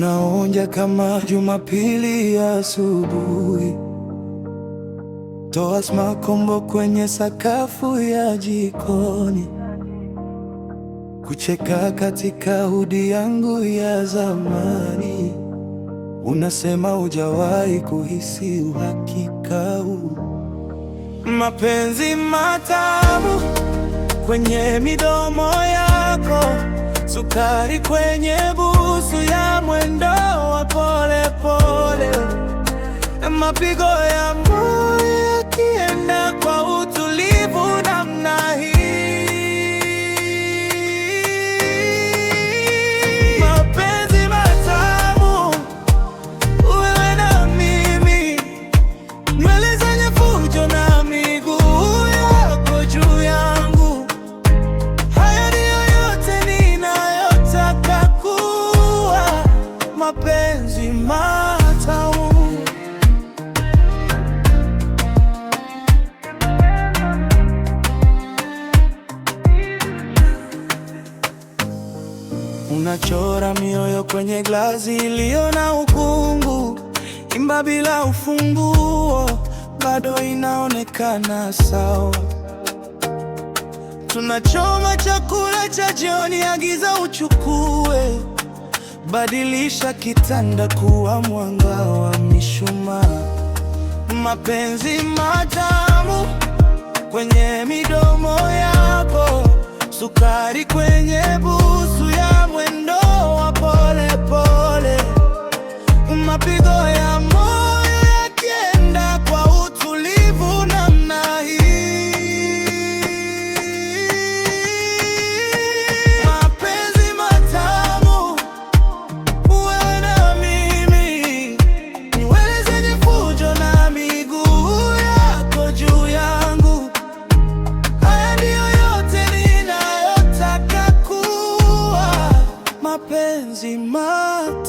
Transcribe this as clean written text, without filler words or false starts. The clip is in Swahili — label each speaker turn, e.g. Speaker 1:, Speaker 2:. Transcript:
Speaker 1: unaonja kama Jumapili ya asubuhi. Toa makombo kwenye sakafu ya jikoni, kucheka katika hudi yangu ya zamani. Unasema hujawahi kuhisi uhakika huu. Mapenzi matamu kwenye midomo yako, sukari kwenye busu ya mwendo wa pole pole, mapigo ya moyo yakienda kwa utulivu namna hii. Mapenzi matamu, wewe na mimi, nywele zenye fujo na miguu yako juu yangu. Haya ndiyo yote ninayotaka kuwa, mapenzi matamu. Unachora mioyo kwenye glasi iliyo na ukungu. Imba bila ufunguo, bado inaonekana sawa. Tunachoma chakula cha jioni, agiza uchukue. Badilisha kitanda kuwa mwanga wa mishumaa. Mapenzi matamu kwenye midomo yako, sukari kwenye busu ya mwendo wa pole pole, mapigo ya moyo yakienda kwa utulivu namna hii. Mapenzi matamu, wewe na mimi, nywele zenye fujo na miguu yako juu yangu. Haya ndiyo yote ninayotaka kuwa, mapenzi matamu.